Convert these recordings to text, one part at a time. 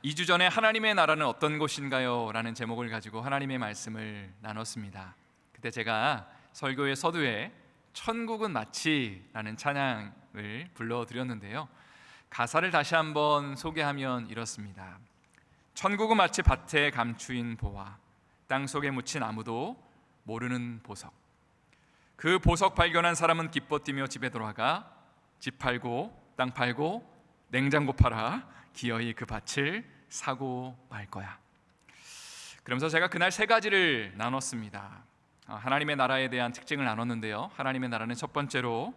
(2주) 전에 하나님의 나라는 어떤 곳인가요? 라는 제목을 가지고 하나님의 말씀을 나눴습니다. 그때 제가 설교의 서두에 천국은 마치라는 찬양을 불러드렸는데요, 가사를 다시 한번 소개하면 이렇습니다. 천국은 마치 밭에 감추인 보화, 땅속에 묻힌 아무도 모르는 보석. 그 보석 발견한 사람은 기뻐 뛰며 집에 돌아가 집 팔고 땅 팔고 냉장고 팔아 기어이 그 밭을 사고 말 거야. 그러면서 제가 그날 세 가지를 나눴습니다. 하나님의 나라에 대한 특징을 나눴는데요, 하나님의 나라는 첫 번째로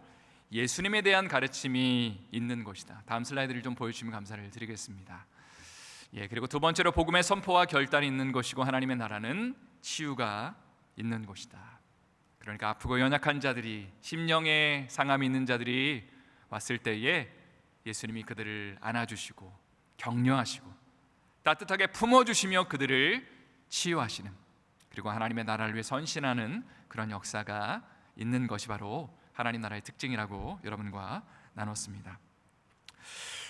예수님에 대한 가르침이 있는 것이다. 다음 슬라이드를 좀 보여주시면 감사를 드리겠습니다. 그리고 두 번째로 복음의 선포와 결단이 있는 것이고, 하나님의 나라는 치유가 있는 것이다. 그러니까 아프고 연약한 자들이, 심령에 상함이 있는 자들이 왔을 때에 예수님이 그들을 안아주시고 격려하시고 따뜻하게 품어주시며 그들을 치유하시는, 그리고 하나님의 나라를 위해 선신하는 그런 역사가 있는 것이 바로 하나님 나라의 특징이라고 여러분과 나눴습니다.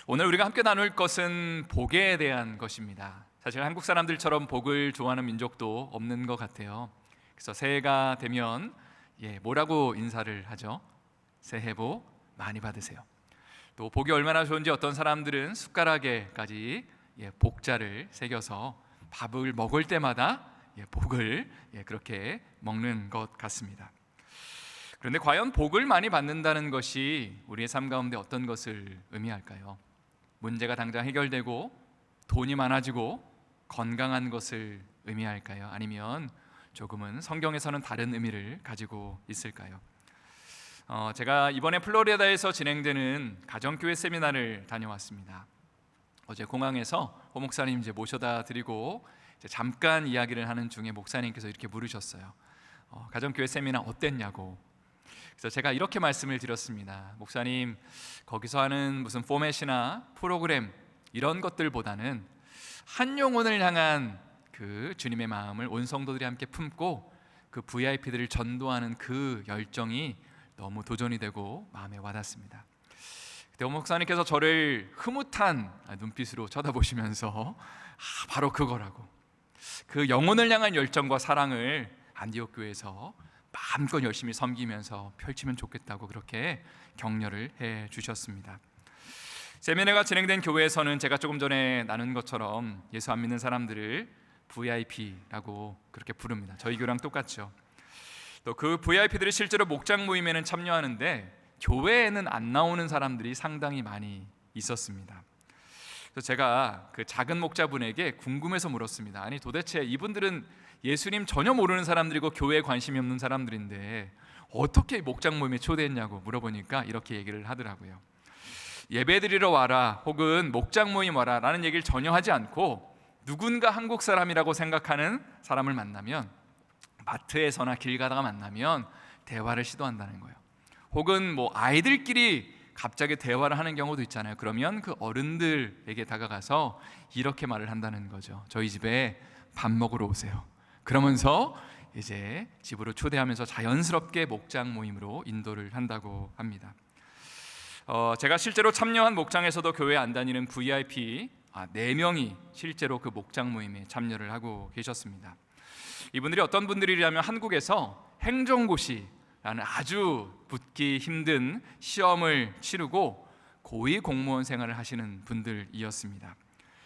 오늘 우리가 함께 나눌 것은 복에 대한 것입니다. 사실 한국 사람들처럼 복을 좋아하는 민족도 없는 것 같아요. 그래서 새해가 되면 뭐라고 인사를 하죠? 새해 복 많이 받으세요. 또 복이 얼마나 좋은지 어떤 사람들은 숟가락에까지 복자를 새겨서 밥을 먹을 때마다 복을 그렇게 먹는 것 같습니다. 그런데 과연 복을 많이 받는다는 것이 우리의 삶 가운데 어떤 것을 의미할까요? 문제가 당장 해결되고 돈이 많아지고 건강한 것을 의미할까요? 아니면 조금은 성경에서는 다른 의미를 가지고 있을까요? 제가 이번에 플로리다에서 진행되는 가정교회 세미나를 다녀왔습니다. 어제 공항에서 호 목사님 모셔다 드리고 잠깐 이야기를 하는 중에 목사님께서 이렇게 물으셨어요. 가정교회 세미나 어땠냐고. 그래서 제가 이렇게 말씀을 드렸습니다. 목사님, 거기서 하는 무슨 포맷이나 프로그램 이런 것들보다는 한 영혼을 향한 그 주님의 마음을 온 성도들이 함께 품고 그 VIP들을 전도하는 그 열정이 너무 도전이 되고 마음에 와닿습니다. 그때 목사님께서 저를 흐뭇한 눈빛으로 쳐다보시면서 바로 그거라고, 그 영혼을 향한 열정과 사랑을 안디옥 교회에서 마음껏 열심히 섬기면서 펼치면 좋겠다고 그렇게 격려를 해 주셨습니다. 세미나가 진행된 교회에서는 제가 조금 전에 나눈 것처럼 예수 안 믿는 사람들을 VIP라고 그렇게 부릅니다. 저희 교회랑 똑같죠. 또 그 VIP들이 실제로 목장 모임에는 참여하는데 교회에는 안 나오는 사람들이 상당히 많이 있었습니다. 그래서 제가 그 작은 목자분에게 궁금해서 물었습니다. 아니 도대체 이분들은 예수님 전혀 모르는 사람들이고 교회에 관심이 없는 사람들인데 어떻게 목장 모임에 초대했냐고 물어보니까 이렇게 얘기를 하더라고요. 예배드리러 와라 혹은 목장 모임 와라 라는 얘기를 전혀 하지 않고 누군가 한국 사람이라고 생각하는 사람을 만나면, 마트에서나 길 가다가 만나면 대화를 시도한다는 거예요. 혹은 아이들끼리 갑자기 대화를 하는 경우도 있잖아요. 그러면 그 어른들에게 다가가서 이렇게 말을 한다는 거죠. 저희 집에 밥 먹으러 오세요. 그러면서 이제 집으로 초대하면서 자연스럽게 목장 모임으로 인도를 한다고 합니다. 제가 실제로 참여한 목장에서도 교회 안 다니는 VIP 4명이 실제로 그 목장 모임에 참여를 하고 계셨습니다. 이분들이 어떤 분들이냐면 한국에서 행정고시라는 아주 붙기 힘든 시험을 치르고 고위 공무원 생활을 하시는 분들이었습니다.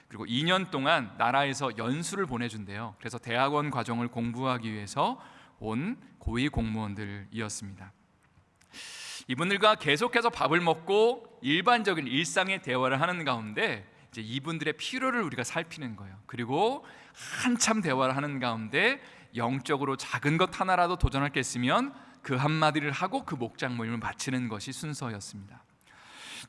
그리고 2년 동안 나라에서 연수를 보내준대요. 그래서 대학원 과정을 공부하기 위해서 온 고위 공무원들이었습니다. 이분들과 계속해서 밥을 먹고 일반적인 일상의 대화를 하는 가운데 이제 이분들의 필요를 우리가 살피는 거예요. 그리고 한참 대화를 하는 가운데 영적으로 작은 것 하나라도 도전할 게 있으면 그 한마디를 하고 그 목장 모임을 마치는 것이 순서였습니다.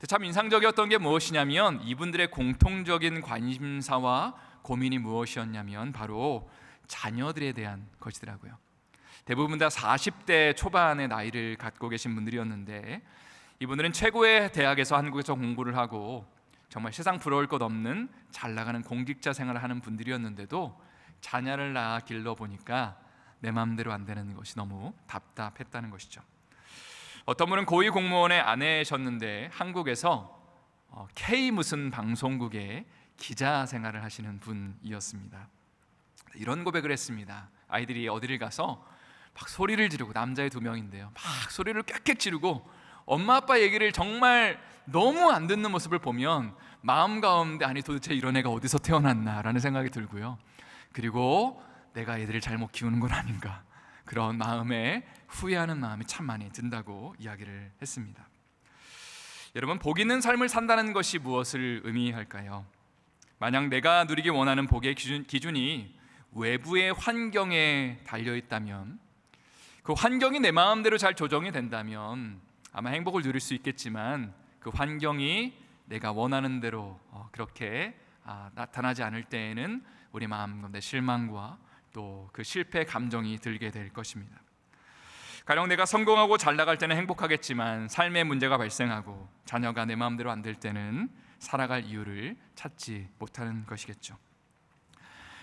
참 인상적이었던 게 무엇이냐면 이분들의 공통적인 관심사와 고민이 무엇이었냐면 바로 자녀들에 대한 것이더라고요. 대부분 다 40대 초반의 나이를 갖고 계신 분들이었는데 이분들은 최고의 대학에서 한국에서 공부를 하고 정말 세상 부러울 것 없는 잘 나가는 공직자 생활을 하는 분들이었는데도 자녀를 낳아 길러보니까 내 마음대로 안 되는 것이 너무 답답했다는 것이죠. 어떤 분은 고위 공무원의 아내셨는데 한국에서 K 무슨 방송국에 기자 생활을 하시는 분이었습니다. 이런 고백을 했습니다. 아이들이 어디를 가서 막 소리를 지르고, 남자애 2명인데요, 막 소리를 꽥꽥 지르고 엄마 아빠 얘기를 정말 너무 안 듣는 모습을 보면 마음 가운데 아니 도대체 이런 애가 어디서 태어났나 라는 생각이 들고요, 그리고 내가 애들을 잘못 키우는 건 아닌가, 그런 마음에 후회하는 마음이 참 많이 든다고 이야기를 했습니다. 여러분, 복 있는 삶을 산다는 것이 무엇을 의미할까요? 만약 내가 누리기 원하는 복의 기준이 외부의 환경에 달려있다면, 그 환경이 내 마음대로 잘 조정이 된다면 아마 행복을 누릴 수 있겠지만, 그 환경이 내가 원하는 대로 그렇게 나타나지 않을 때에는 우리 마음 가운데 실망과 또 그 실패 감정이 들게 될 것입니다. 가령 내가 성공하고 잘 나갈 때는 행복하겠지만 삶의 문제가 발생하고 자녀가 내 마음대로 안 될 때는 살아갈 이유를 찾지 못하는 것이겠죠.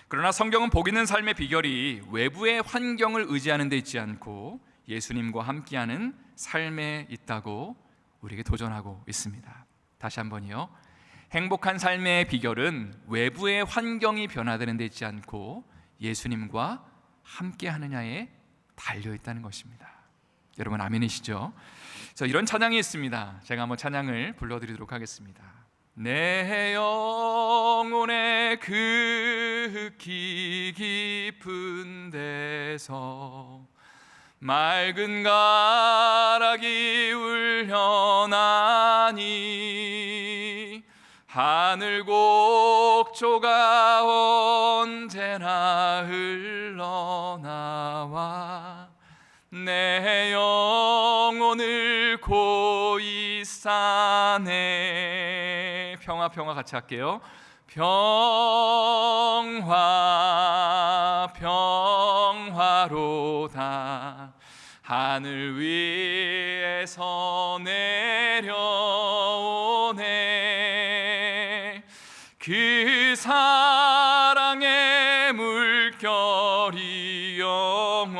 그러나 성경은 복 있는 삶의 비결이 외부의 환경을 의지하는 데 있지 않고 예수님과 함께하는 삶에 있다고 우리에게 도전하고 있습니다. 다시 한번요. 행복한 삶의 비결은 외부의 환경이 변화되는 데 있지 않고 예수님과 함께하느냐에 달려있다는 것입니다. 여러분 아멘이시죠? 이런 찬양이 있습니다. 제가 한번 찬양을 불러드리도록 하겠습니다. 내 영혼의 극히 깊은 데서 맑은 가락이 울려나니 하늘 곡조가 언제나 흘러나와 내 영혼을 고이 싸네. 평화 같이 할게요. 평화로다. 하늘 위에서 내려오네. 그 사랑의 물결이 영원토록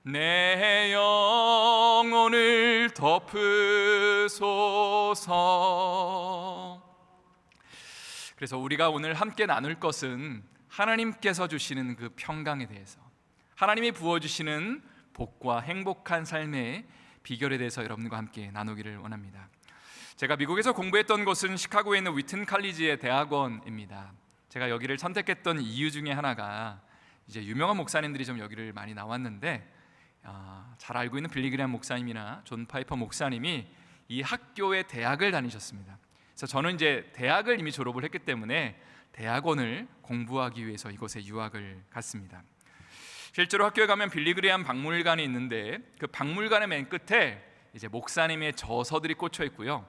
내 영혼을 덮으소서. 그래서 우리가 오늘 함께 나눌 것은 하나님께서 주시는 그 평강에 대해서, 하나님이 부어주시는 복과 행복한 삶의 비결에 대해서 여러분과 함께 나누기를 원합니다. 제가 미국에서 공부했던 곳은 시카고에 있는 위튼 칼리지의 대학원입니다. 제가 여기를 선택했던 이유 중에 하나가 이제 유명한 목사님들이 좀 여기를 많이 나왔는데 잘 알고 있는 빌리 그레이엄 목사님이나 존 파이퍼 목사님이 이 학교의 대학을 다니셨습니다. 그래서 저는 이제 대학을 이미 졸업을 했기 때문에 대학원을 공부하기 위해서 이곳에 유학을 갔습니다. 실제로 학교에 가면 빌리 그레이엄 박물관이 있는데 그 박물관의 맨 끝에 이제 목사님의 저서들이 꽂혀 있고요,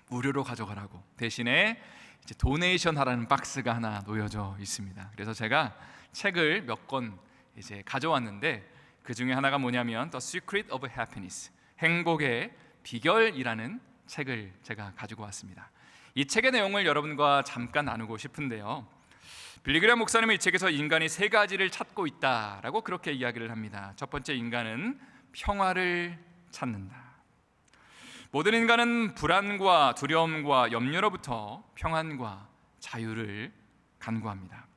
무료로 가져가라고 대신에 이제 도네이션 하라는 박스가 하나 놓여져 있습니다. 그래서 제가 책을 몇 권 이제 가져왔는데 그 중에 하나가 뭐냐면 The Secret of Happiness, 행복의 비결이라는 책을 제가 가지고 왔습니다. 이 책의 내용을 여러분과 잠깐 나누고 싶은데요, 빌리 그레이엄 목사님은 이 책에서 인간이 3가지를 찾고 있다라고 그렇게 이야기를 합니다. 첫 번째, 인간은 평화를 찾는다. 모든 인간은 불안과 두려움과 염려로부터 평안과 자유를 간구합니다.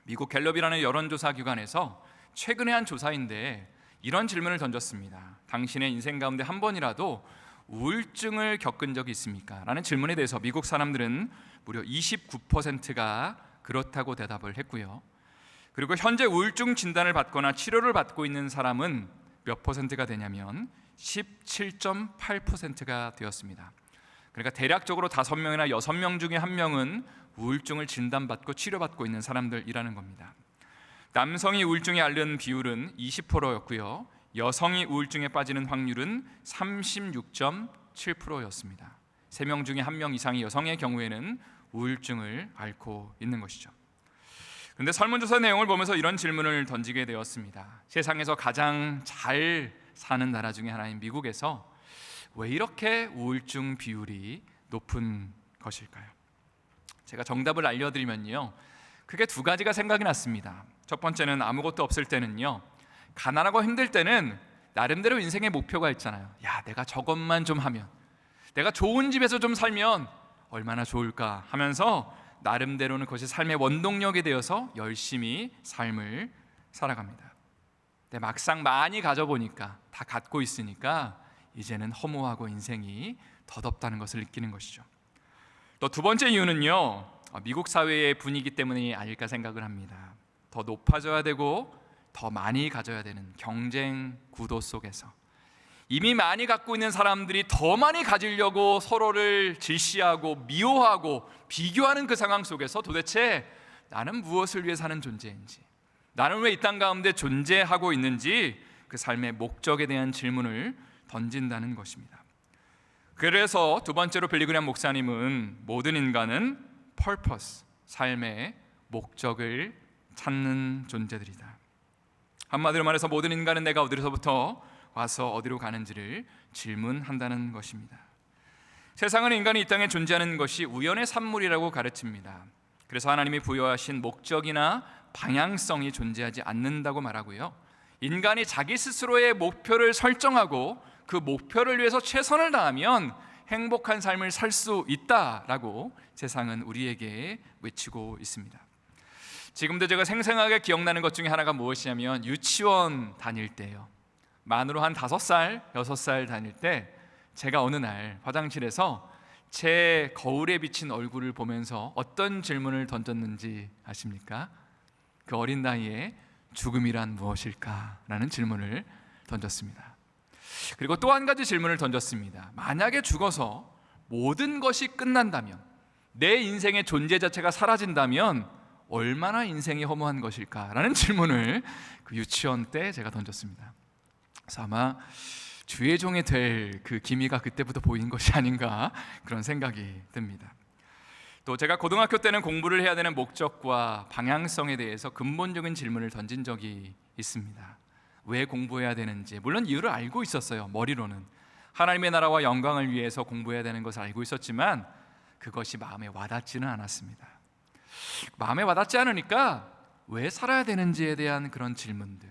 미국 갤럽이라는 여론조사 기관에서 최근에 한 조사인데 이런 질문을 던졌습니다. 당신의 인생 가운데 한 번이라도 우울증을 겪은 적이 있습니까? 라는 질문에 대해서 미국 사람들은 무려 29%가 그렇다고 대답을 했고요, 그리고 현재 우울증 진단을 받거나 치료를 받고 있는 사람은 몇 퍼센트가 되냐면 17.8%가 되었습니다. 그러니까 대략적으로 5명이나 6명 중에 1명은 우울증을 진단받고 치료받고 있는 사람들이라는 겁니다. 남성이 우울증에 앓는 비율은 20%였고요, 여성이 우울증에 빠지는 확률은 36.7%였습니다. 3명 중에 1명 이상의 여성의 경우에는 우울증을 앓고 있는 것이죠. 그런데 설문조사 내용을 보면서 이런 질문을 던지게 되었습니다. 세상에서 가장 잘 사는 나라 중에 하나인 미국에서 왜 이렇게 우울증 비율이 높은 것일까요? 제가 정답을 알려드리면요, 크게 2가지가 생각이 났습니다. 첫 번째는 아무것도 없을 때는요, 가난하고 힘들 때는 나름대로 인생의 목표가 있잖아요. 야, 내가 저것만 좀 하면, 내가 좋은 집에서 좀 살면 얼마나 좋을까 하면서 나름대로는 그것이 삶의 원동력이 되어서 열심히 삶을 살아갑니다. 근데 막상 많이 가져보니까, 다 갖고 있으니까 이제는 허무하고 인생이 덧없다는 것을 느끼는 것이죠. 또 두 번째 이유는요, 미국 사회의 분위기 때문이 아닐까 생각을 합니다. 더 높아져야 되고 더 많이 가져야 되는 경쟁 구도 속에서 이미 많이 갖고 있는 사람들이 더 많이 가지려고 서로를 질시하고 미워하고 비교하는 그 상황 속에서 도대체 나는 무엇을 위해 사는 존재인지, 나는 왜 이 땅 가운데 존재하고 있는지, 그 삶의 목적에 대한 질문을 던진다는 것입니다. 그래서 두 번째로 빌리그레엄 목사님은 모든 인간은 purpose, 삶의 목적을 찾는 존재들이다. 한마디로 말해서 모든 인간은 내가 어디서부터 와서 어디로 가는지를 질문한다는 것입니다. 세상은 인간이 이 땅에 존재하는 것이 우연의 산물이라고 가르칩니다. 그래서 하나님이 부여하신 목적이나 방향성이 존재하지 않는다고 말하고요, 인간이 자기 스스로의 목표를 설정하고 그 목표를 위해서 최선을 다하면 행복한 삶을 살 수 있다라고 세상은 우리에게 외치고 있습니다. 지금도 제가 생생하게 기억나는 것 중에 하나가 무엇이냐면, 유치원 다닐 때요, 만으로 한 5살, 6살 다닐 때 제가 어느 날 화장실에서 제 거울에 비친 얼굴을 보면서 어떤 질문을 던졌는지 아십니까? 그 어린 나이에 죽음이란 무엇일까? 라는 질문을 던졌습니다. 그리고 또 한 가지 질문을 던졌습니다. 만약에 죽어서 모든 것이 끝난다면, 내 인생의 존재 자체가 사라진다면 얼마나 인생이 허무한 것일까? 라는 질문을 그 유치원 때 제가 던졌습니다. 그래서 아마 주의 종이 될 그 기미가 그때부터 보인 것이 아닌가, 그런 생각이 듭니다. 또 제가 고등학교 때는 공부를 해야 되는 목적과 방향성에 대해서 근본적인 질문을 던진 적이 있습니다. 왜 공부해야 되는지, 물론 이유를 알고 있었어요. 머리로는 하나님의 나라와 영광을 위해서 공부해야 되는 것을 알고 있었지만 그것이 마음에 와닿지는 않았습니다. 마음에 와닿지 않으니까 왜 살아야 되는지에 대한 그런 질문들,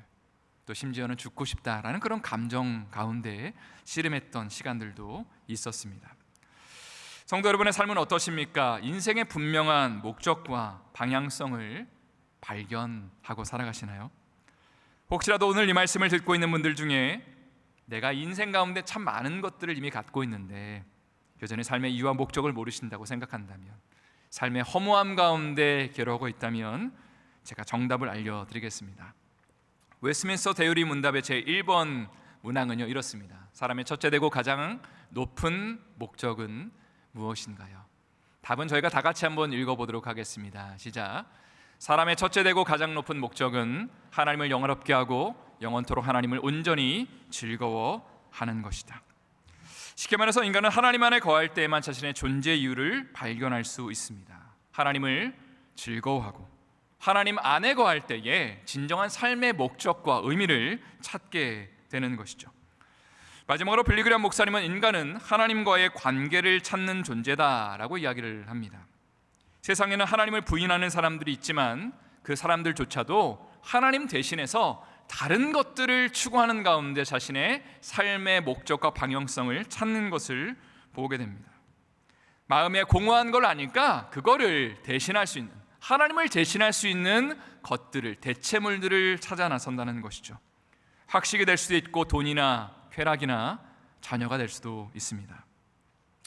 또 심지어는 죽고 싶다라는 그런 감정 가운데 씨름했던 시간들도 있었습니다. 성도 여러분의 삶은 어떠십니까? 인생의 분명한 목적과 방향성을 발견하고 살아가시나요? 혹시라도 오늘 이 말씀을 듣고 있는 분들 중에 내가 인생 가운데 참 많은 것들을 이미 갖고 있는데 여전히 삶의 이유와 목적을 모르신다고 생각한다면, 삶의 허무함 가운데 괴로워하고 있다면 제가 정답을 알려드리겠습니다. 웨스트민스터 대유리 문답의 제1번 문항은요, 이렇습니다. 사람의 첫째 되고 가장 높은 목적은 무엇인가요? 답은 저희가 다 같이 한번 읽어보도록 하겠습니다. 시작. 사람의 첫째 되고 가장 높은 목적은 하나님을 영화롭게 하고 영원토록 하나님을 온전히 즐거워하는 것이다. 쉽게 말해서 인간은 하나님 안에 거할 때에만 자신의 존재 이유를 발견할 수 있습니다. 하나님을 즐거워하고 하나님 안에 거할 때에 진정한 삶의 목적과 의미를 찾게 되는 것이죠. 마지막으로 빌리그레엄 목사님은 인간은 하나님과의 관계를 찾는 존재다라고 이야기를 합니다. 세상에는 하나님을 부인하는 사람들이 있지만 그 사람들조차도 하나님 대신해서 다른 것들을 추구하는 가운데 자신의 삶의 목적과 방향성을 찾는 것을 보게 됩니다. 마음에 공허한 걸 아니까 그거를 대신할 수 있는, 하나님을 대신할 수 있는 것들을, 대체물들을 찾아 나선다는 것이죠. 학식이 될 수도 있고 돈이나 쾌락이나 자녀가 될 수도 있습니다.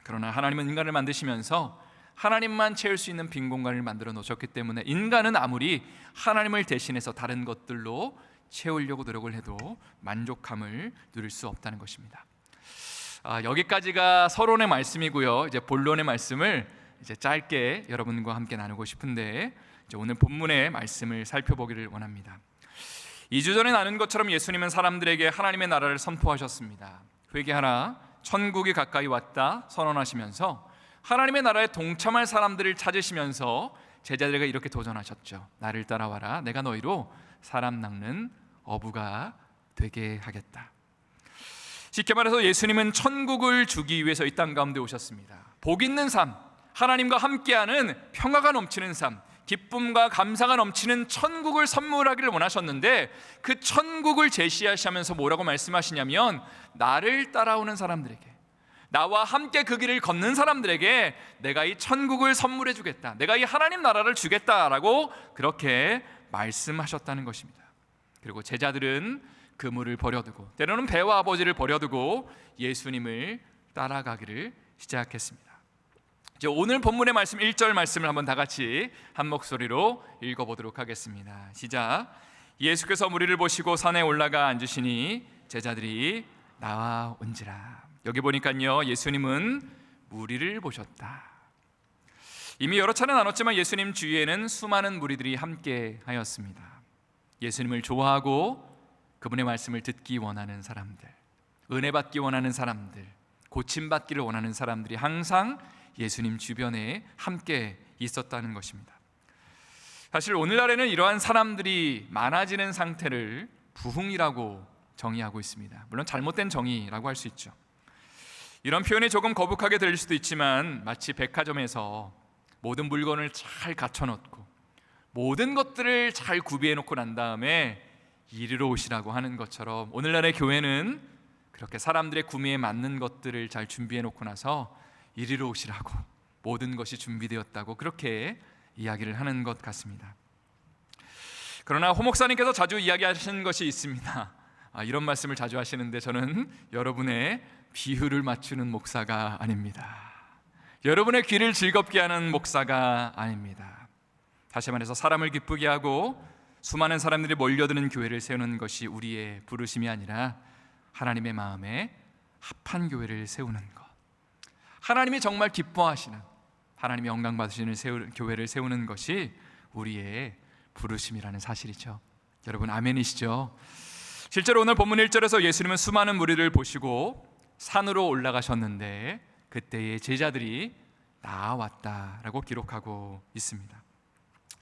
그러나 하나님은 인간을 만드시면서 하나님만 채울 수 있는 빈 공간을 만들어 놓으셨기 때문에 인간은 아무리 하나님을 대신해서 다른 것들로 채우려고 노력을 해도 만족함을 누릴 수 없다는 것입니다. 여기까지가 서론의 말씀이고요. 이제 본론의 말씀을 이제 짧게 여러분과 함께 나누고 싶은데, 이제 오늘 본문의 말씀을 살펴보기를 원합니다. 2주 전에 나눈 것처럼 예수님은 사람들에게 하나님의 나라를 선포하셨습니다. 회개하라, 천국이 가까이 왔다 선언하시면서 하나님의 나라에 동참할 사람들을 찾으시면서 제자들에게 이렇게 도전하셨죠. 나를 따라와라, 내가 너희로 사람 낚는 어부가 되게 하겠다. 쉽게 말해서 예수님은 천국을 주기 위해서 이 땅 가운데 오셨습니다. 복 있는 삶, 하나님과 함께하는 평화가 넘치는 삶, 기쁨과 감사가 넘치는 천국을 선물하기를 원하셨는데 그 천국을 제시하시면서 뭐라고 말씀하시냐면 나를 따라오는 사람들에게, 나와 함께 그 길을 걷는 사람들에게 내가 이 천국을 선물해 주겠다, 내가 이 하나님 나라를 주겠다라고 그렇게 말씀하셨다는 것입니다. 그리고 제자들은 그물을 버려두고 때로는 배와 아버지를 버려두고 예수님을 따라가기를 시작했습니다. 이제 오늘 본문의 말씀 1절 말씀을 한번 다 같이 한 목소리로 읽어보도록 하겠습니다. 시작. 예수께서 무리를 보시고 산에 올라가 앉으시니 제자들이 나와온지라. 여기 보니까요, 예수님은 무리를 보셨다. 이미 여러 차례 나눴지만 예수님 주위에는 수많은 무리들이 함께 하였습니다. 예수님을 좋아하고 그분의 말씀을 듣기 원하는 사람들, 은혜 받기 원하는 사람들, 고침받기를 원하는 사람들이 항상 예수님 주변에 함께 있었다는 것입니다. 사실 오늘날에는 이러한 사람들이 많아지는 상태를 부흥이라고 정의하고 있습니다. 물론 잘못된 정의라고 할 수 있죠. 이런 표현이 조금 거북하게 들릴 수도 있지만 마치 백화점에서 모든 물건을 잘 갖춰놓고 모든 것들을 잘 구비해놓고 난 다음에 이리로 오시라고 하는 것처럼 오늘날의 교회는 그렇게 사람들의 구매에 맞는 것들을 잘 준비해놓고 나서 이리로 오시라고 모든 것이 준비되었다고 그렇게 이야기를 하는 것 같습니다. 그러나 호 목사님께서 자주 이야기하시는 것이 있습니다. 이런 말씀을 자주 하시는데 저는 여러분의 비유를 맞추는 목사가 아닙니다. 여러분의 귀를 즐겁게 하는 목사가 아닙니다. 다시 말해서 사람을 기쁘게 하고 수많은 사람들이 몰려드는 교회를 세우는 것이 우리의 부르심이 아니라 하나님의 마음에 합한 교회를 세우는 것, 하나님이 정말 기뻐하시는, 하나님이 영광 받으시는 교회를 세우는 것이 우리의 부르심이라는 사실이죠. 여러분 아멘이시죠? 실제로 오늘 본문 1절에서 예수님은 수많은 무리를 보시고 산으로 올라가셨는데 그때의 제자들이 나왔다라고 기록하고 있습니다.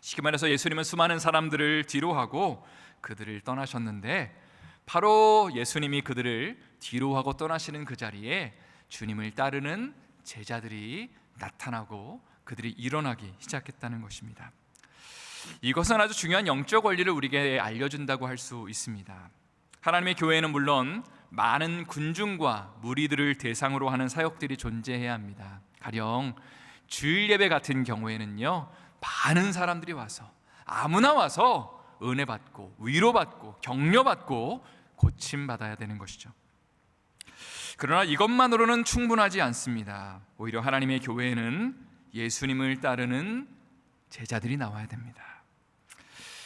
쉽게 말해서 예수님은 수많은 사람들을 뒤로하고 그들을 떠나셨는데 바로 예수님이 그들을 뒤로하고 떠나시는 그 자리에 주님을 따르는 제자들이 나타나고 그들이 일어나기 시작했다는 것입니다. 이것은 아주 중요한 영적 원리를 우리에게 알려준다고 할 수 있습니다. 하나님의 교회에는 물론 많은 군중과 무리들을 대상으로 하는 사역들이 존재해야 합니다. 가령 주일 예배 같은 경우에는요, 많은 사람들이 와서 아무나 와서 은혜 받고 위로받고 격려받고 고침받아야 되는 것이죠. 그러나 이것만으로는 충분하지 않습니다. 오히려 하나님의 교회에는 예수님을 따르는 제자들이 나와야 됩니다.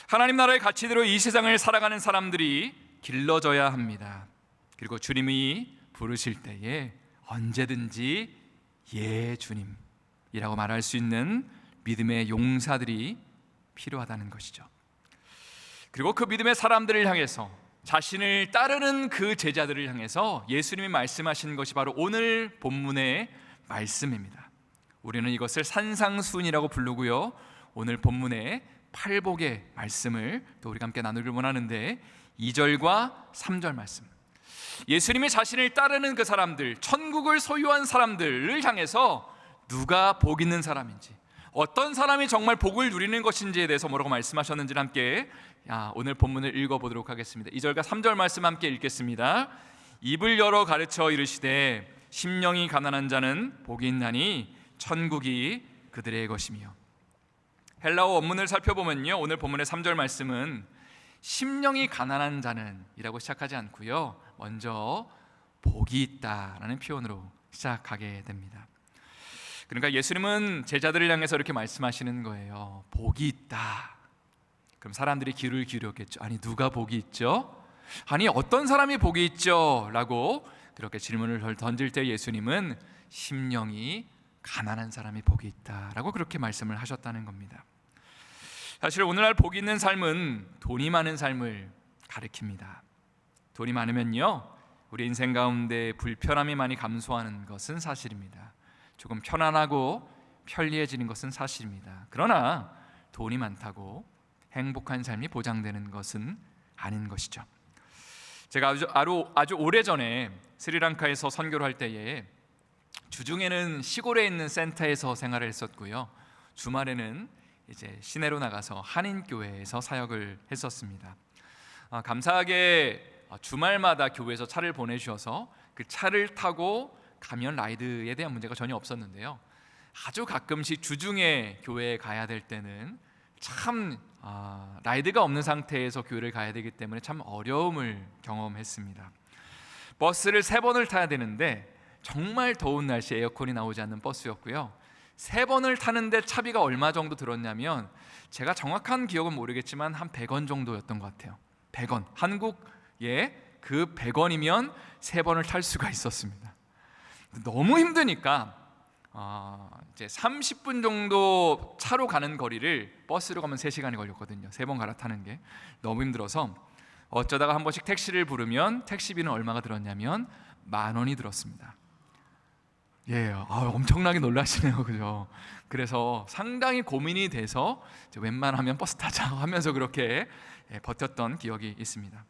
하나님 나라의 가치대로 이 세상을 살아가는 사람들이 길러져야 합니다. 그리고 주님이 부르실 때에 언제든지 예 주님이라고 말할 수 있는 믿음의 용사들이 필요하다는 것이죠. 그리고 그 믿음의 사람들을 향해서, 자신을 따르는 그 제자들을 향해서 예수님이 말씀하신 것이 바로 오늘 본문의 말씀입니다. 우리는 이것을 산상순이라고 부르고요, 오늘 본문의 팔복의 말씀을 또 우리가 함께 나누길 원하는데 2절과 3절 말씀, 예수님이 자신을 따르는 그 사람들, 천국을 소유한 사람들을 향해서 누가 복 있는 사람인지, 어떤 사람이 정말 복을 누리는 것인지에 대해서 뭐라고 말씀하셨는지를 함께 오늘 본문을 읽어보도록 하겠습니다. 2절과 3절 말씀 함께 읽겠습니다. 입을 열어 가르쳐 이르시되 심령이 가난한 자는 복이 있나니 천국이 그들의 것이며. 헬라어 원문을 살펴보면요, 오늘 본문의 3절 말씀은 심령이 가난한 자는 이라고 시작하지 않고요, 먼저 복이 있다라는 표현으로 시작하게 됩니다. 그러니까 예수님은 제자들을 향해서 이렇게 말씀하시는 거예요. 복이 있다. 그럼 사람들이 귀를 기울였겠죠. 아니 누가 복이 있죠? 아니 어떤 사람이 복이 있죠? 라고 그렇게 질문을 던질 때 예수님은 심령이 가난한 사람이 복이 있다라고 그렇게 말씀을 하셨다는 겁니다. 사실 오늘날 복이 있는 삶은 돈이 많은 삶을 가리킵니다. 돈이 많으면요, 우리 인생 가운데 불편함이 많이 감소하는 것은 사실입니다. 조금 편안하고 편리해지는 것은 사실입니다. 그러나 돈이 많다고 행복한 삶이 보장되는 것은 아닌 것이죠. 제가 아주 오래전에 스리랑카에서 선교를 할 때에 주중에는 시골에 있는 센터에서 생활을 했었고요, 주말에는 이제 시내로 나가서 한인교회에서 사역을 했었습니다. 감사하게 주말마다 교회에서 차를 보내주셔서 그 차를 타고 가면 라이드에 대한 문제가 전혀 없었는데요. 아주 가끔씩 주중에 교회에 가야 될 때는 참 라이드가 없는 상태에서 교회를 가야 되기 때문에 참 어려움을 경험했습니다. 버스를 3번을 타야 되는데 정말 더운 날씨에 에어컨이 나오지 않는 버스였고요. 3번을 타는데 차비가 얼마 정도 들었냐면 제가 정확한 기억은 모르겠지만 한 100원 정도였던 것 같아요. 100원. 한국에 그 100원이면 3번을 탈 수가 있었습니다. 너무 힘드니까 이제 30분 정도 차로 가는 거리를 버스로 가면 3시간이 걸렸거든요. 3번 갈아타는 게 너무 힘들어서 어쩌다가 한 번씩 택시를 부르면 택시비는 얼마가 들었냐면 10,000원이 들었습니다. 예, 엄청나게 놀라시네요, 그죠? 그래서 상당히 고민이 돼서 웬만하면 버스 타자 하면서 그렇게 버텼던 기억이 있습니다.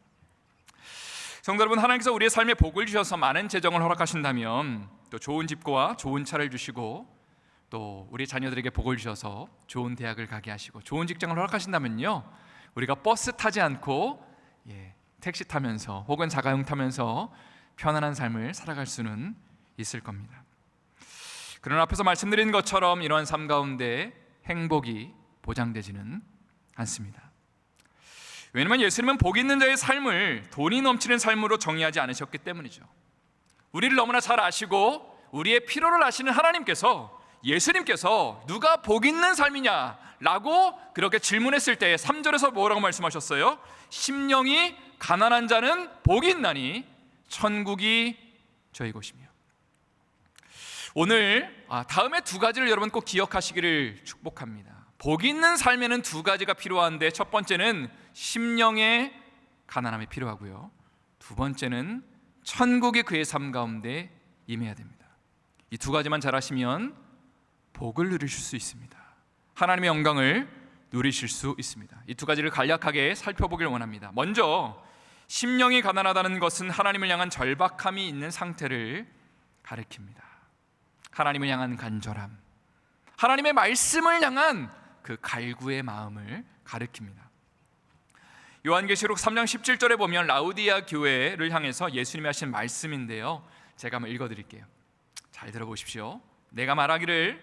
성도 여러분, 하나님께서 우리의 삶에 복을 주셔서 많은 재정을 허락하신다면, 또 좋은 집과 좋은 차를 주시고, 또 우리 자녀들에게 복을 주셔서 좋은 대학을 가게 하시고 좋은 직장을 허락하신다면요, 우리가 버스 타지 않고 택시 타면서 혹은 자가용 타면서 편안한 삶을 살아갈 수는 있을 겁니다. 그러나 앞에서 말씀드린 것처럼 이러한 삶 가운데 행복이 보장되지는 않습니다. 왜냐하면 예수님은 복 있는 자의 삶을 돈이 넘치는 삶으로 정의하지 않으셨기 때문이죠. 우리를 너무나 잘 아시고 우리의 필요를 아시는 하나님께서, 예수님께서 누가 복 있는 삶이냐라고 그렇게 질문했을 때 3절에서 뭐라고 말씀하셨어요? 심령이 가난한 자는 복이 있나니 천국이 저희 곳이며. 오늘 다음에 2가지를 여러분 꼭 기억하시기를 축복합니다. 복 있는 삶에는 2가지가 필요한데, 첫 번째는 심령의 가난함이 필요하고요, 2번째는 천국이 그의 삶 가운데 임해야 됩니다. 이 2가지만 잘하시면 복을 누리실 수 있습니다. 하나님의 영광을 누리실 수 있습니다. 이 2가지를 간략하게 살펴보길 원합니다. 먼저 심령이 가난하다는 것은 하나님을 향한 절박함이 있는 상태를 가리킵니다. 하나님을 향한 간절함, 하나님의 말씀을 향한 그 갈구의 마음을 가리킵니다. 요한계시록 3장 17절에 보면 라우디아 교회를 향해서 예수님이 하신 말씀인데요, 제가 한번 읽어드릴게요. 잘 들어보십시오. 내가 말하기를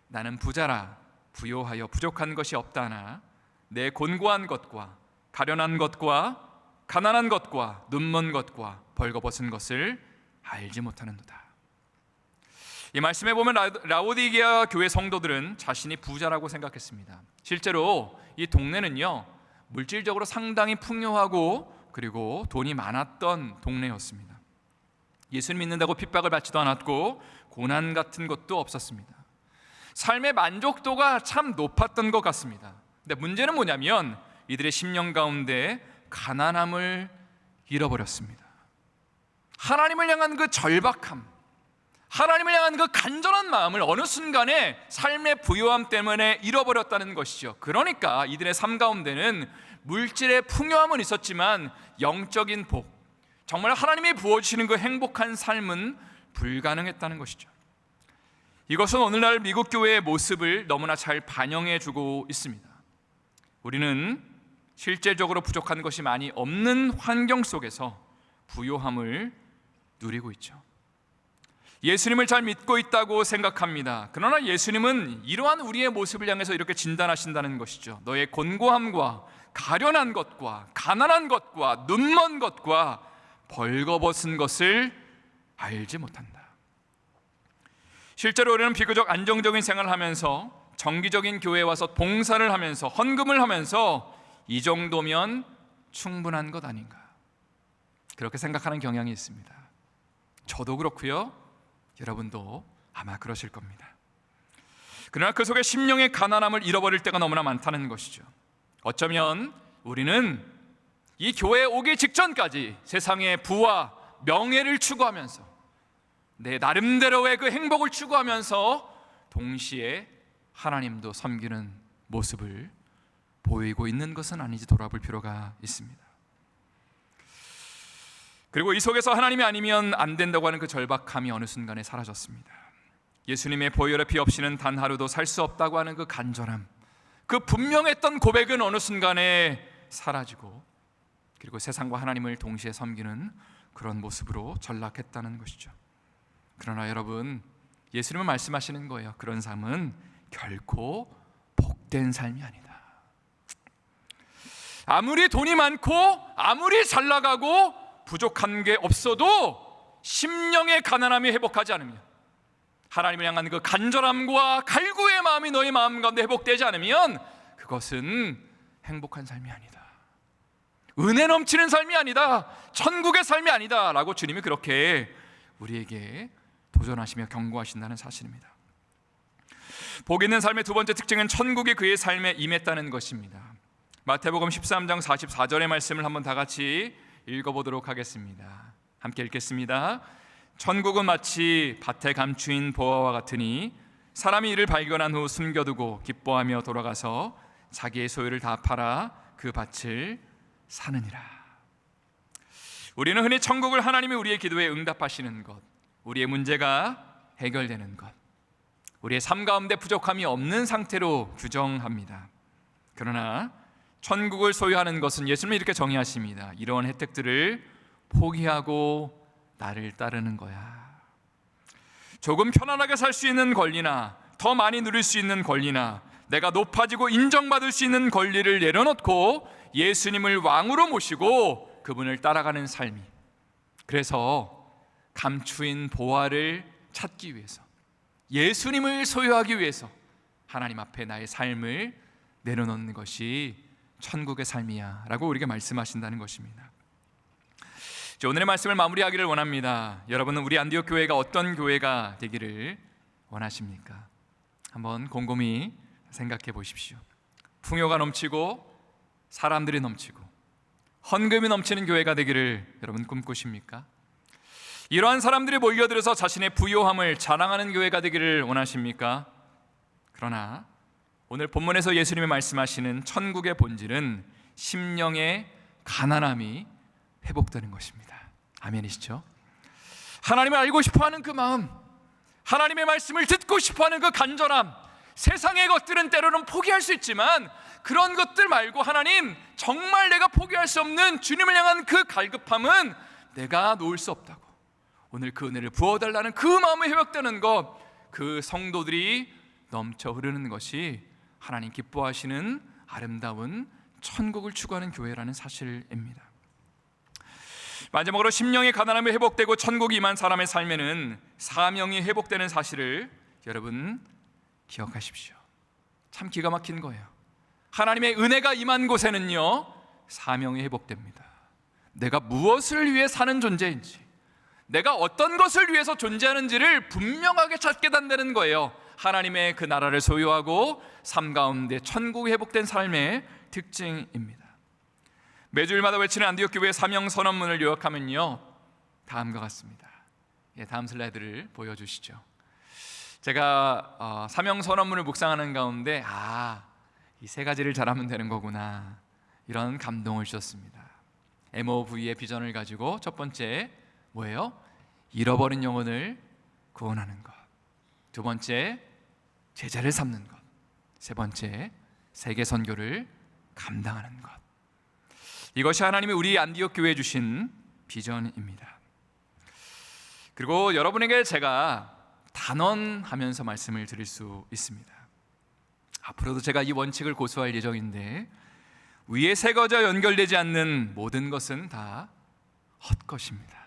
나는 부자라 부요하여 부족한 것이 없다나 내 곤고한 것과 가련한 것과 가난한 것과 눈먼 것과 벌거벗은 것을 알지 못하는도다. 이 말씀에 보면 라오디게아 교회 성도들은 자신이 부자라고 생각했습니다. 실제로 이 동네는요, 물질적으로 상당히 풍요하고 그리고 돈이 많았던 동네였습니다. 예수님 믿는다고 핍박을 받지도 않았고 고난 같은 것도 없었습니다. 삶의 만족도가 참 높았던 것 같습니다. 근데 문제는 뭐냐면 이들의 심령 가운데 가난함을 잃어버렸습니다. 하나님을 향한 그 절박함, 하나님을 향한 그 간절한 마음을 어느 순간에 삶의 부요함 때문에 잃어버렸다는 것이죠. 그러니까 이들의 삶 가운데는 물질의 풍요함은 있었지만 영적인 복, 정말 하나님이 부어주시는 그 행복한 삶은 불가능했다는 것이죠. 이것은 오늘날 미국 교회의 모습을 너무나 잘 반영해주고 있습니다. 우리는 실제적으로 부족한 것이 많이 없는 환경 속에서 부요함을 누리고 있죠. 예수님을 잘 믿고 있다고 생각합니다. 그러나 예수님은 이러한 우리의 모습을 향해서 이렇게 진단하신다는 것이죠. 너의 곤고함과 가련한 것과 가난한 것과 눈먼 것과 벌거벗은 것을 알지 못한다. 실제로 우리는 비교적 안정적인 생활을 하면서 정기적인 교회에 와서 봉사를 하면서 헌금을 하면서 이 정도면 충분한 것 아닌가, 그렇게 생각하는 경향이 있습니다. 저도 그렇고요, 여러분도 아마 그러실 겁니다. 그러나 그 속에 심령의 가난함을 잃어버릴 때가 너무나 많다는 것이죠. 어쩌면 우리는 이 교회에 오기 직전까지 세상의 부와 명예를 추구하면서 내 나름대로의 그 행복을 추구하면서 동시에 하나님도 섬기는 모습을 보이고 있는 것은 아닌지 돌아볼 필요가 있습니다. 그리고 이 속에서 하나님이 아니면 안 된다고 하는 그 절박함이 어느 순간에 사라졌습니다. 예수님의 보혈의 피 없이는 단 하루도 살 수 없다고 하는 그 간절함, 그 분명했던 고백은 어느 순간에 사라지고, 그리고 세상과 하나님을 동시에 섬기는 그런 모습으로 전락했다는 것이죠. 그러나 여러분, 예수님은 말씀하시는 거예요. 그런 삶은 결코 복된 삶이 아니다. 아무리 돈이 많고 아무리 잘 나가고 부족한 게 없어도 심령의 가난함이 회복하지 않으면, 하나님을 향한 그 간절함과 갈구의 마음이 너의 마음 가운데 회복되지 않으면 그것은 행복한 삶이 아니다, 은혜 넘치는 삶이 아니다, 천국의 삶이 아니다 라고 주님이 그렇게 우리에게 도전하시며 경고하신다는 사실입니다. 복 있는 삶의 두 번째 특징은 천국이 그의 삶에 임했다는 것입니다. 마태복음 13장 44절의 말씀을 한번 다 같이 읽어보도록 하겠습니다. 함께 읽겠습니다. 천국은 마치 밭에 감추인 보화와 같으니 사람이 이를 발견한 후 숨겨두고 기뻐하며 돌아가서 자기의 소유를 다 팔아 그 밭을 사느니라. 우리는 흔히 천국을 하나님이 우리의 기도에 응답하시는 것, 우리의 문제가 해결되는 것, 우리의 삶 가운데 부족함이 없는 상태로 규정합니다. 그러나 천국을 소유하는 것은 예수님이 이렇게 정의하십니다. 이러한 혜택들을 포기하고 나를 따르는 거야. 조금 편안하게 살 수 있는 권리나 더 많이 누릴 수 있는 권리나 내가 높아지고 인정받을 수 있는 권리를 내려놓고 예수님을 왕으로 모시고 그분을 따라가는 삶이, 그래서 감추인 보화를 찾기 위해서, 예수님을 소유하기 위해서 하나님 앞에 나의 삶을 내려놓는 것이 천국의 삶이야 라고 우리에게 말씀하신다는 것입니다. 오늘의 말씀을 마무리하기를 원합니다. 여러분은 우리 안디옥 교회가 어떤 교회가 되기를 원하십니까? 한번 곰곰이 생각해 보십시오. 풍요가 넘치고 사람들이 넘치고 헌금이 넘치는 교회가 되기를 여러분 꿈꾸십니까? 이러한 사람들이 몰려들어서 자신의 부요함을 자랑하는 교회가 되기를 원하십니까? 그러나 오늘 본문에서 예수님이 말씀하시는 천국의 본질은 심령의 가난함이 회복되는 것입니다. 아멘이시죠? 하나님을 알고 싶어하는 그 마음, 하나님의 말씀을 듣고 싶어하는 그 간절함, 세상의 것들은 때로는 포기할 수 있지만 그런 것들 말고 하나님, 정말 내가 포기할 수 없는 주님을 향한 그 갈급함은 내가 놓을 수 없다고, 오늘 그 은혜를 부어달라는 그 마음이 회복되는 것, 그 성도들이 넘쳐 흐르는 것이 하나님 기뻐하시는 아름다운 천국을 추구하는 교회라는 사실입니다. 마지막으로 심령의 가난함이 회복되고 천국이 임한 사람의 삶에는 사명이 회복되는 사실을 여러분 기억하십시오. 참 기가 막힌 거예요. 하나님의 은혜가 임한 곳에는요, 사명이 회복됩니다. 내가 무엇을 위해 사는 존재인지, 내가 어떤 것을 위해서 존재하는지를 분명하게 찾게 된다는 거예요. 하나님의 그 나라를 소유하고 삶 가운데 천국이 회복된 삶의 특징입니다. 매주일마다 외치는 안디옥 교회의 사명 선언문을 요약하면요, 다음과 같습니다. 다음 슬라이드를 보여주시죠. 제가 사명 선언문을 묵상하는 가운데 이 세 가지를 잘하면 되는 거구나, 이런 감동을 주셨습니다. MOV의 비전을 가지고 첫 번째 뭐예요? 잃어버린 영혼을 구원하는 것. 두 번째, 제자를 삼는 것. 세 번째, 세계 선교를 감당하는 것. 이것이 하나님이 우리 안디옥 교회에 주신 비전입니다. 그리고 여러분에게 제가 단언하면서 말씀을 드릴 수 있습니다. 앞으로도 제가 이 원칙을 고수할 예정인데, 위에 세 가지와 연결되지 않는 모든 것은 다 헛것입니다.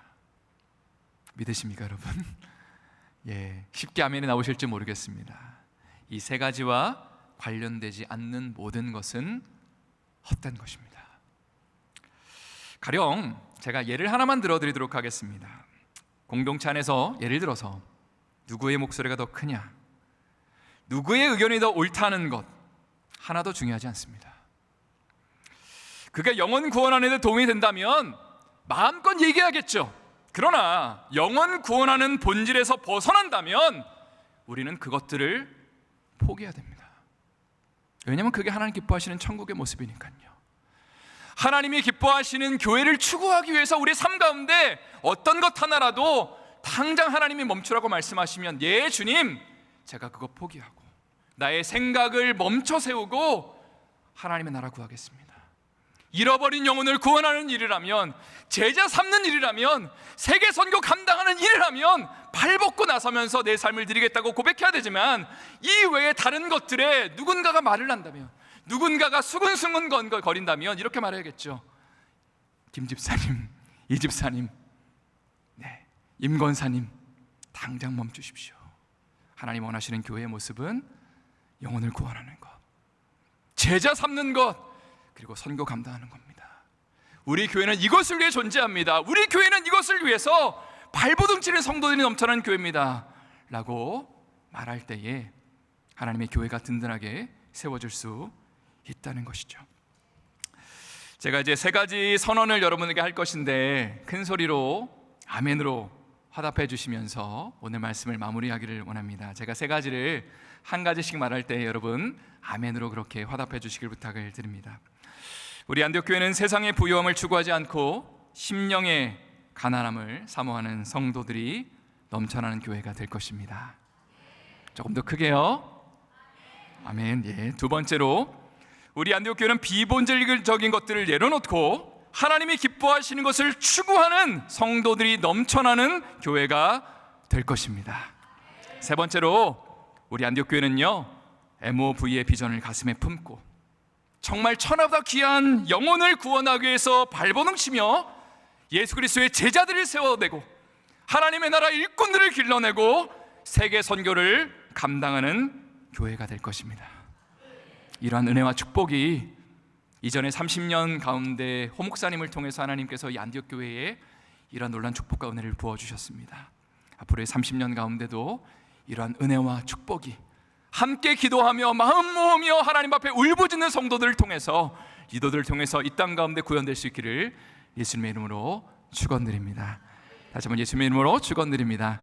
믿으십니까 여러분? 쉽게 아멘이 나오실지 모르겠습니다. 이 세 가지와 관련되지 않는 모든 것은 헛된 것입니다. 가령 제가 예를 하나만 들어드리도록 하겠습니다. 공동체 안에서 예를 들어서 누구의 목소리가 더 크냐, 누구의 의견이 더 옳다는 것 하나도 중요하지 않습니다. 그게 영혼 구원하는 데 도움이 된다면 마음껏 얘기하겠죠. 그러나 영혼 구원하는 본질에서 벗어난다면 우리는 그것들을 포기해야 됩니다. 왜냐하면 그게 하나님 기뻐하시는 천국의 모습이니까요. 하나님이 기뻐하시는 교회를 추구하기 위해서 우리 삶 가운데 어떤 것 하나라도 당장 하나님이 멈추라고 말씀하시면, 예 주님, 제가 그거 포기하고 나의 생각을 멈춰 세우고 하나님의 나라 구하겠습니다. 잃어버린 영혼을 구원하는 일이라면, 제자 삼는 일이라면, 세계 선교 감당하는 일이라면 발벗고 나서면서 내 삶을 드리겠다고 고백해야 되지만, 이 외에 다른 것들에 누군가가 말을 한다면, 누군가가 수근수근 거린다면 이렇게 말해야겠죠. 김 집사님, 이 집사님, 임 권사님, 당장 멈추십시오. 하나님 원하시는 교회의 모습은 영혼을 구원하는 것, 제자 삼는 것, 그리고 선교 감당하는 겁니다. 우리 교회는 이것을 위해 존재합니다. 우리 교회는 이것을 위해서 발버둥 치는 성도들이 넘쳐나는 교회입니다 라고 말할 때에 하나님의 교회가 든든하게 세워질 수 있다는 것이죠. 제가 이제 3가지 선언을 여러분에게 할 것인데 큰 소리로 아멘으로 화답해 주시면서 오늘 말씀을 마무리하기를 원합니다. 제가 3가지를 한 가지씩 말할 때 여러분 아멘으로 그렇게 화답해 주시길 부탁을 드립니다. 우리 안디옥교회는 세상의 부유함을 추구하지 않고 심령의 가난함을 사모하는 성도들이 넘쳐나는 교회가 될 것입니다. 조금 더 크게요. 아멘. 예. 2번째로 우리 안디옥교회는 비본질적인 것들을 내려놓고 하나님이 기뻐하시는 것을 추구하는 성도들이 넘쳐나는 교회가 될 것입니다. 3번째로 우리 안디옥교회는요, MOV의 비전을 가슴에 품고 정말 천하보다 귀한 영혼을 구원하기 위해서 발버둥 치며 예수 그리스도의 제자들을 세워내고 하나님의 나라 일꾼들을 길러내고 세계 선교를 감당하는 교회가 될 것입니다. 이러한 은혜와 축복이 이전에 30년 가운데 호 목사님을 통해서 하나님께서 이 안디옥 교회에 이러한 놀라운 축복과 은혜를 부어주셨습니다. 앞으로의 30년 가운데도 이러한 은혜와 축복이 함께 기도하며 마음 모으며 하나님 앞에 울부짖는 성도들을 통해서, 리더들을 통해서 이 땅 가운데 구현될 수 있기를 예수님의 이름으로 축원드립니다. 다시 한번 예수님의 이름으로 축원드립니다.